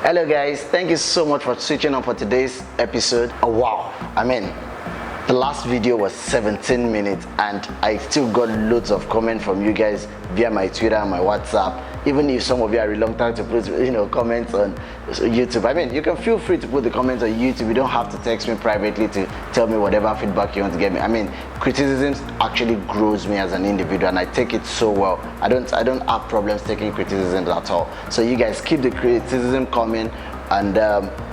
Hello guys, thank you so much for switching on for today's episode. Oh wow, the last video was 17 minutes and I still got loads of comments from you guys via my Twitter and my WhatsApp. Even if some of you are reluctant to put comments on YouTube, you can feel free to put the comments on YouTube. You don't have to text me privately to tell me whatever feedback you want to get me. Criticisms actually grows me as an individual and I take it so well. I don't have problems taking criticisms at all. So you guys keep the criticism coming and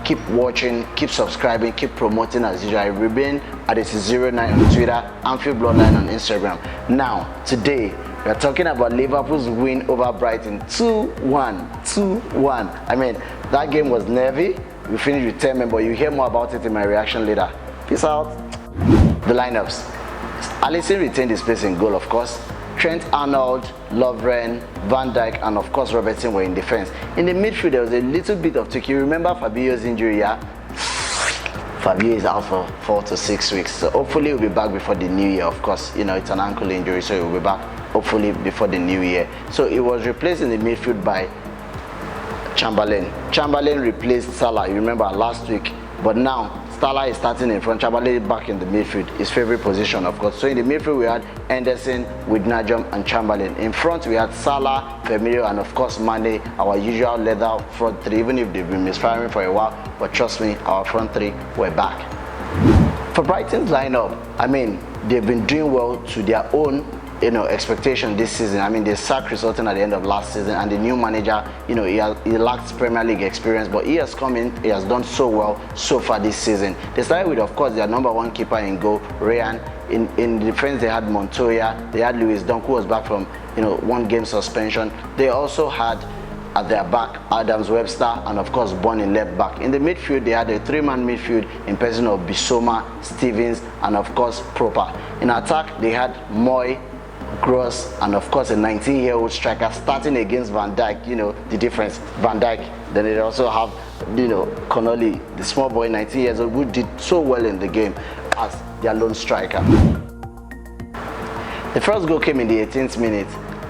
keep watching, keep subscribing, keep promoting as usual. I remain at @09 on Twitter, Anfield Bloodline on Instagram. Now, today we are talking about Liverpool's win over Brighton, 2-1. That game was nervy. We finished with 10 men, but you hear more about it in my reaction later. Peace out. The lineups. Alisson retained his place in goal, of course. Trent Arnold, Lovren, Van Dijk, and of course Robertson were in defense. In the midfield, there was a little bit of tweak. You remember Fabio's injury, yeah? Fabio is out for 4 to 6 weeks, so hopefully he'll be back before the new year. Of course, it's an ankle injury, so he'll be back hopefully before the new year. So he was replaced in the midfield by Chamberlain. Chamberlain replaced Salah, you remember last week, but now Salah is starting in front, Chamberlain back in the midfield, his favorite position, of course. So in the midfield we had Henderson, Wijnaldum and Chamberlain. In front we had Salah, Firmino and of course Mane, our usual leather front three, even if they've been misfiring for a while, but trust me, our front three were back. For Brighton's lineup, they've been doing well to their own expectation this season. They sacked resulting at the end of last season, and the new manager, he lacks Premier League experience, but he has come in, he has done so well so far this season. They started with, of course, their number one keeper in goal, Ryan. In defense, they had Montoya, they had Lewis Dunk, who was back from 1 game suspension. They also had at their back Adams, Webster, and of course Bonne in left back. In the midfield, they had a 3-man midfield in person of Bissouma, Stevens, and of course Proper. In attack, they had Moy, Gross, and of course a 19-year-old striker starting against Van Dijk. The difference, Van Dijk. Then they also have Connolly, the small boy, 19 years old, who did so well in the game as their lone striker. The first goal came in the 18th minute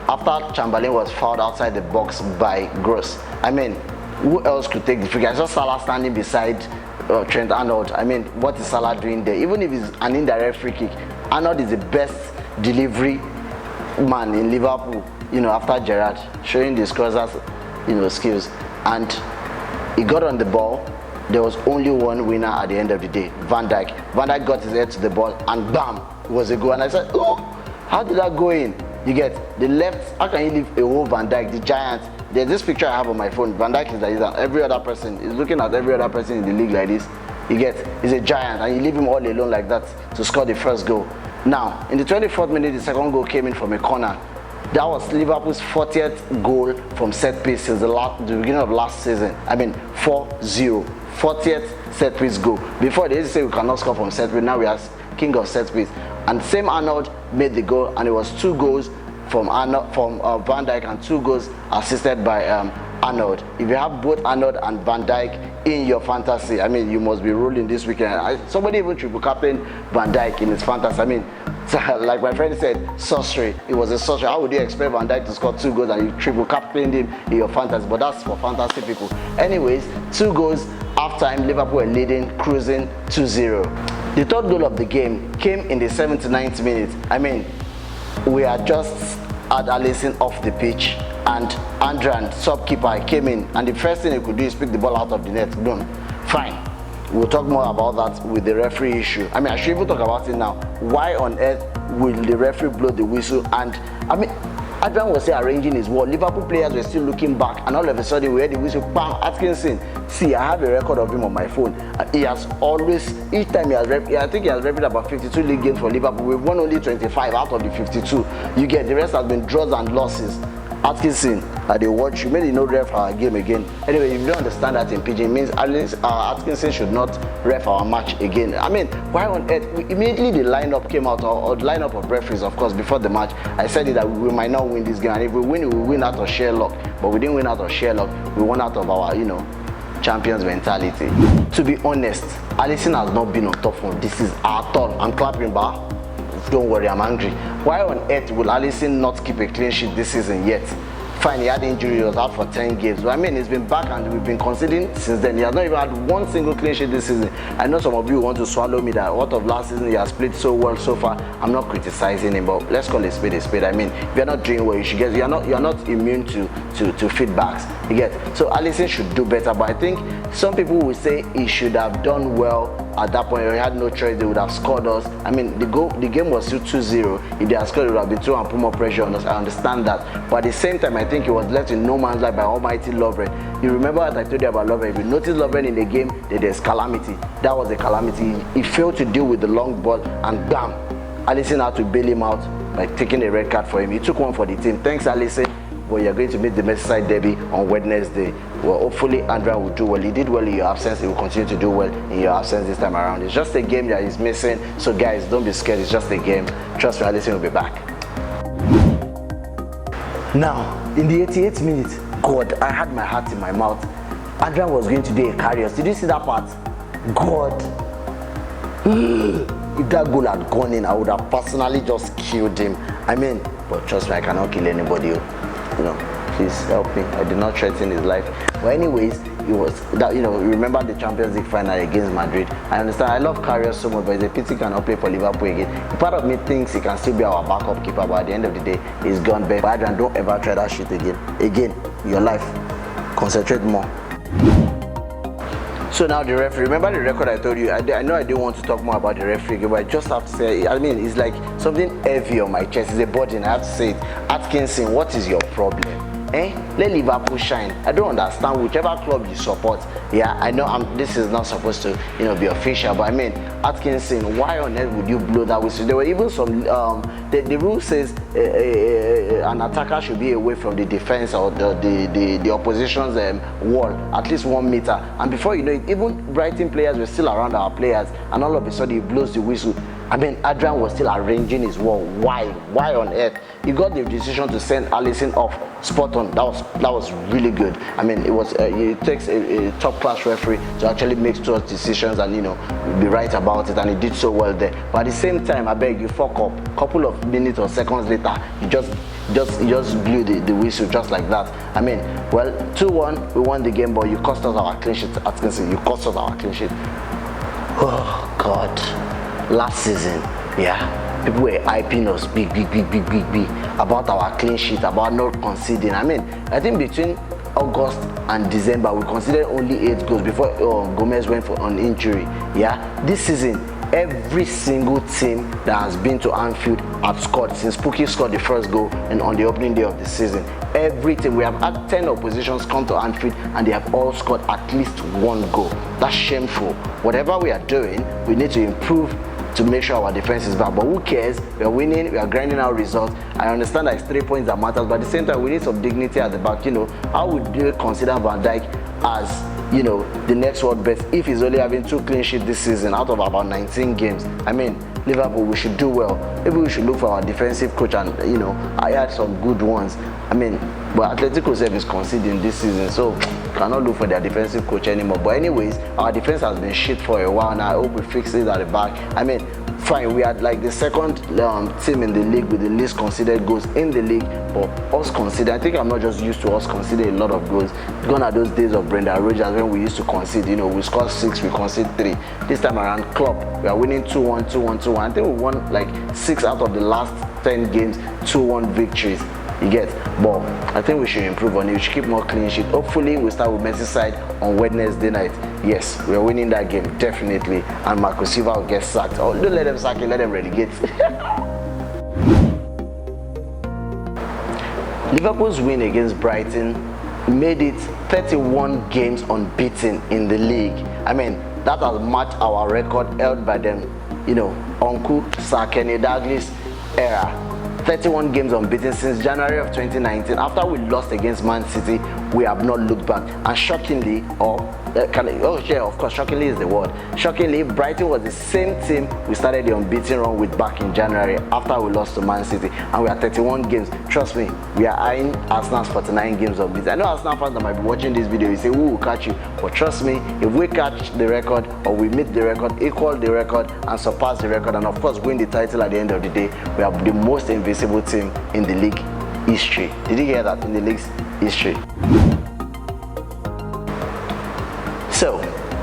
after Chamberlain was fouled outside the box by Gross. Who else could take the free kick? I saw Salah standing beside Trent Arnold. What is Salah doing there? Even if it's an indirect free kick, Arnold is the best delivery man in Liverpool, after Gerrard, showing the crossers, skills. And he got on the ball. There was only one winner at the end of the day, Van Dijk. Van Dijk got his head to the ball and bam, it was a goal. And I said, oh, how did that go in? You get the left, how can you leave a whole Van Dijk, the giant? There's this picture I have on my phone. Van Dijk is like this, every other person is looking at every other person in the league like this. You get, he's a giant, and you leave him all alone like that to score the first goal. Now, in the 24th minute, the second goal came in from a corner. That was Liverpool's 40th goal from set piece since the beginning of last season. 4-0. 40th set piece goal. Before they used to say we cannot score from set piece, now we are king of set piece. And same Arnold made the goal, and it was 2 goals from Van Dijk and 2 goals assisted by Arnold. If you have both Arnold and Van Dijk in your fantasy, you must be rolling this weekend. Somebody even triple captain Van Dijk in his fantasy. Like my friend said, sorcery. It was a sorcery. How would you expect Van Dijk to score 2 goals and you triple captained him in your fantasy? But that's for fantasy people. Anyways, 2 goals. Half time, Liverpool were leading, cruising 2-0. The third goal of the game came in the 79th minute. We had just had Alisson off the pitch, and Andran, sub-keeper, came in, and the first thing he could do is pick the ball out of the net. Done. Fine. We'll talk more about that with the referee issue. I should even talk about it now. Why on earth will the referee blow the whistle? And Adrian was arranging his wall. Liverpool players were still looking back, and all of a sudden we heard the whistle. Bam! Atkinson. See, I have a record of him on my phone. He has always, each time he has I think he has refereed about 52 league games for Liverpool. We've won only 25 out of the 52. You get the rest has been draws and losses. Atkinson, they watch you, maybe no ref our game again. Anyway, if you don't understand that in PG, it means Atkinson should not ref our match again. Why on earth? Immediately the lineup came out, or the lineup of referees, of course, before the match. I said it that we might not win this game, and if we win, we will win out of sheer luck. But we didn't win out of sheer luck. We won out of our, champions mentality. To be honest, Alisson has not been on top form. This is at all. I'm clapping back. Don't worry, I'm angry. Why on earth will Alisson not keep a clean sheet this season yet? Fine, he had injury, he was out for 10 games. But I mean, he's been back and we've been conceding since then. He has not even had one single clean sheet this season. I know some of you want to swallow me that what of last season he has played so well so far. I'm not criticizing him, but let's call it spade a spade. I mean, if you're not doing well, you should get. You're not immune to feedbacks. You get. So Alisson should do better. But I think some people will say he should have done well at that point. He had no choice. They would have scored us. I mean, the game was still 2-0. If they had scored, it would have been 2 and put more pressure on us. I understand that. But at the same time, I think he was left in no man's life by almighty Lovren. You remember what I told you about Lovren? If you notice Lovren in the game, there's calamity. That was a calamity. He failed to deal with the long ball, and bam, Alisson had to bail him out by taking a red card for him. He took one for the team. Thanks, Alisson. But you're going to meet the Merseyside derby on Wednesday. Well, hopefully Andrea will do well. He did well in your absence. He will continue to do well in your absence this time around. It's just a game that he's missing. So guys, don't be scared. It's just a game. Trust me, Alisson will be back. Now, in the 88th minute, God, I had my heart in my mouth. Andrea was going to do a carry. Did you see that part? God. If that goal had gone in, I would have personally just killed him. I mean, but trust me, I cannot kill anybody. You know, please help me. I did not threaten his life. But anyways, it was that, you know, remember the Champions League final against Madrid. I understand. I love Karius so much, but it's a pity he cannot play for Liverpool again. Part of me thinks he can still be our backup keeper, but at the end of the day, he's gone back. But Adrian, don't ever try that shit again. Again, your life. Concentrate more. So now the referee, remember the record I told you? I know I didn't want to talk more about the referee, but I just have to say, I mean, it's like something heavy on my chest. It's a burden, I have to say it. Atkinson, what is your problem? Let Liverpool shine. I don't understand whichever club you support. Yeah, I know this is not supposed to, you know, be official, but I mean, Atkinson, why on earth would you blow that whistle? There were even some, the rule says an attacker should be away from the defense or the opposition's wall, at least 1 meter. And before you know it, even Brighton players were still around our players, and all of a sudden he blows the whistle. I mean, Adrian was still arranging his wall. Why on earth? He got the decision to send Alisson off. Spot on. That was really good. I mean, it takes a top class referee to actually make such decisions and, you know, be right about it, and he did so well there. But at the same time, I beg you, fuck up. Couple of minutes or seconds later, you just blew the whistle just like that. I mean, well, 2-1, we won the game, but you cost us our clean sheet, Atkinson. You cost us our clean sheet. Oh God. Last season, yeah, people were hyping us big about our clean sheet, about not conceding. I mean, I think between August and December, we conceded only 8 goals before Gomez went on injury. Yeah, this season, every single team that has been to Anfield have scored since Pookie scored the first goal and on the opening day of the season. Every team, we have had 10 oppositions come to Anfield and they have all scored at least 1 goal. That's shameful. Whatever we are doing, we need to improve to make sure our defense is back. But who cares? We are winning, we are grinding out results. I understand that it's 3 points that matters, but at the same time, we need some dignity at the back. You know, how would you consider Van Dijk as, you know, the next world best if he's only having 2 clean sheets this season out of about 19 games? I mean, Liverpool, we should do well. Maybe we should look for our defensive coach and, you know, I had some good ones. I mean, but Atletico self is conceding this season, so cannot look for their defensive coach anymore. But anyways, our defense has been shit for a while now. I hope we fix it at the back. I mean, fine, we had like the second team in the league with the least conceded goals in the league, but us conceding, I think I'm not just used to us conceding a lot of goals. Gone are those days of Brendan Rodgers when we used to concede, you know, we scored 6, we concede 3. This time around, Klopp, we are winning 2-1, 2-1, 2-1. I think we won like 6 out of the last 10 games, 2-1 victories. You get, but I think we should improve on it. We should keep more clean sheet. Hopefully, we start with Merseyside on Wednesday night. Yes, we are winning that game, definitely. And Marco Silva will get sacked. Oh, don't let them sack him, let them relegate. Liverpool's win against Brighton made it 31 games unbeaten in the league. I mean, that has matched our record held by them, you know, Uncle Sir Kenny Dalglish's era. 31 games unbeaten since January of 2019. After we lost against Man City, we have not looked back. And shockingly, shockingly is the word. Shockingly, Brighton was the same team we started the unbeaten run with back in January after we lost to Man City. And we are 31 games. Trust me, we are eyeing Arsenal's 49 games unbeaten. I know Arsenal fans that might be watching this video, you say, who will catch you? But trust me, if we catch the record or we meet the record, equal the record and surpass the record, and of course win the title at the end of the day, we are the most invincible team in the league history. Did you hear that? In the league's history. So,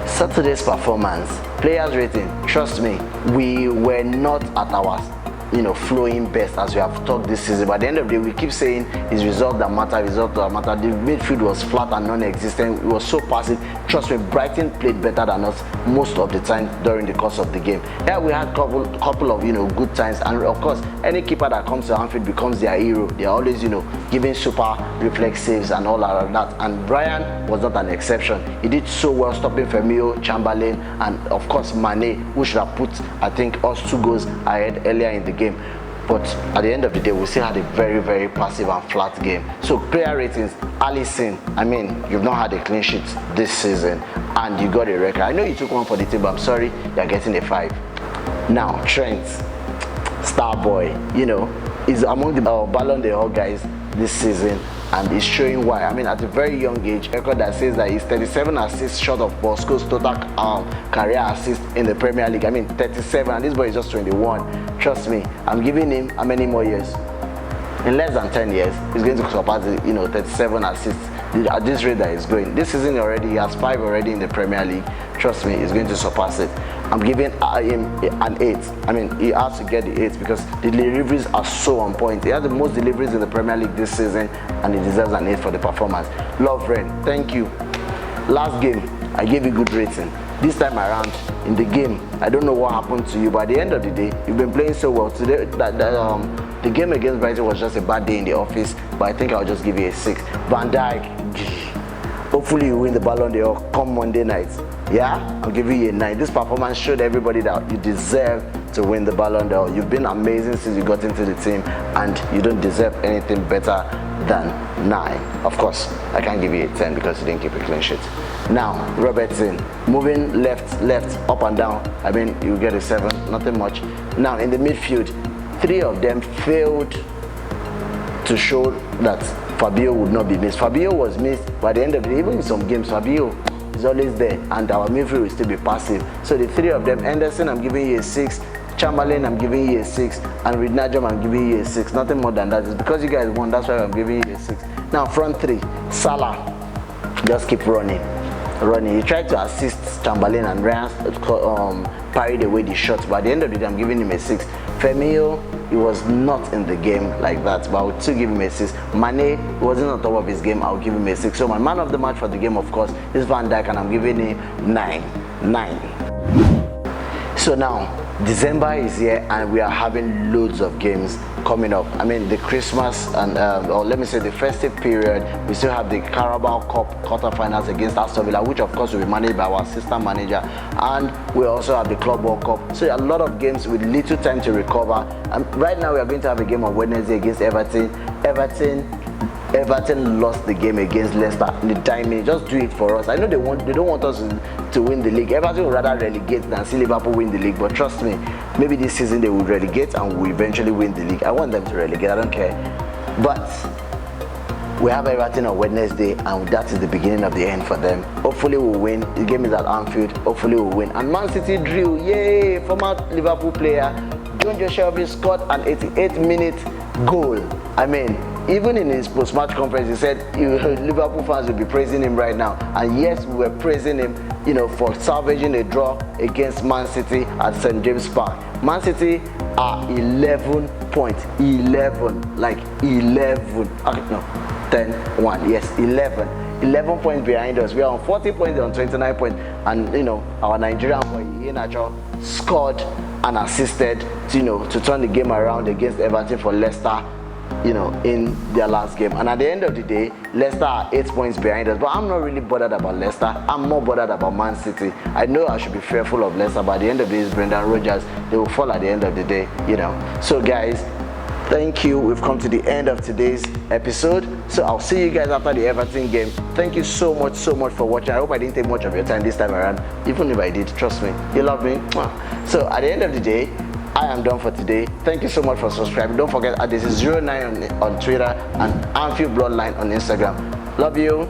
Saturday's performance, players rating, trust me, we were not at our flowing best as we have talked this season. But at the end of the day, we keep saying it's result that matter, result that matter. The midfield was flat and non-existent. It was so passive. Trust me, Brighton played better than us most of the time during the course of the game. Yeah, we had couple of good times, and of course, any keeper that comes to Anfield becomes their hero. They are always giving super reflex saves and all of that. And Brian was not an exception. He did so well stopping Firmino, Chamberlain, and of course Mane, who should have put I think us 2 goals ahead earlier in the game. But at the end of the day, we still had a very, very passive and flat game. So player ratings, Alisson, I mean, you've not had a clean sheet this season and you got a record. I know you took one for the team, but I'm sorry, you're getting a 5. Now, Trent, star boy, is among the Ballon d'Or guys this season, and is showing why. I mean, at a very young age, record that says that he's 37 assists short of Bosco's total career assists in the Premier League. I mean, 37, and this boy is just 21. Trust me, I'm giving him how many more years? In less than 10 years, he's going to surpass the 37 assists at this rate that he's going. This season already, he has 5 already in the Premier League. Trust me, he's going to surpass it. I'm giving him an 8. I mean, he has to get the 8 because the deliveries are so on point. He has the most deliveries in the Premier League this season, and he deserves an 8 for the performance. Lovren, thank you. Last game, I gave you good rating. This time around, in the game, I don't know what happened to you, but at the end of the day, you've been playing so well. Today, the game against Brighton was just a bad day in the office, but I think I'll just give you a 6. Van Dijk, hopefully you win the Ballon d'Or come Monday night. Yeah, I'll give you a 9. This performance showed everybody that you deserve to win the Ballon d'Or. You've been amazing since you got into the team, and you don't deserve anything better than 9. Of course, I can't give you a 10 because you didn't keep a clean sheet. Now, Robertson, moving left, up and down. I mean, you get a 7, nothing much. Now, in the midfield, 3 of them failed to show that Fabio would not be missed. Fabio was missed by the end of the day. Even in some games, Fabio is always there, and our midfield will still be passive. So the 3 of them, Henderson, I'm giving you a 6. Chamberlain, I'm giving you a 6. And with Najam, I'm giving you a 6. Nothing more than that. It's because you guys won, that's why I'm giving you a 6. Now, front 3, Salah, just keep running. He tried to assist Chamberlain, and Ryan parried away the shots, but at the end of the day, I'm giving him a 6. Firmino, he was not in the game like that, but I would still give him a 6. Mane wasn't on top of his game, I'll give him a 6. So my man of the match for the game, of course, is Van Dijk, and I'm giving him 9. So now, December is here, and we are having loads of games coming up. I mean, the Christmas and or let me say the festive period, we still have the Carabao Cup quarterfinals against Aston Villa, which of course will be managed by our assistant manager, and we also have the Club World Cup. So a lot of games with little time to recover. And right now we are going to have a game on Wednesday against Everton. Everton lost the game against Leicester in the dying minute. Just do it for us. I know they don't want us to win the league. Everton would rather relegate than see Liverpool win the league. But trust me, maybe this season they will relegate and we eventually win the league. I want them to relegate. I don't care. But we have Everton on Wednesday, and that is the beginning of the end for them. Hopefully we'll win. The game is at Anfield. Hopefully we'll win. And Man City drew. Yay! Former Liverpool player John Joe Shelby scored an 88-minute goal. I mean, even in his post-match conference, he said Liverpool fans will be praising him right now. And yes, we were praising him, for salvaging a draw against Man City at St. James Park. Man City are 11 points. 11, like 11. Okay, no, 10, 1. Yes, 11. 11 points behind us. We are on 40 points, on 29 points. And, our Nigerian boy, Iheanacho, scored and assisted, to turn the game around against Everton for Leicester, in their last game. And at the end of the day, Leicester are 8 points behind us. But I'm not really bothered about Leicester. I'm more bothered about Man City. I know I should be fearful of Leicester, but at the end of the day, it's Brendan Rodgers. They will fall at the end of the day, So guys, thank you. We've come to the end of today's episode. So I'll see you guys after the Everton game. Thank you so much for watching. I hope I didn't take much of your time this time around. Even if I did, trust me, you love me. So at the end of the day, I am done for today. Thank you so much for subscribing. Don't forget, this is 09 on Twitter and Anfield Bloodline on Instagram. Love you.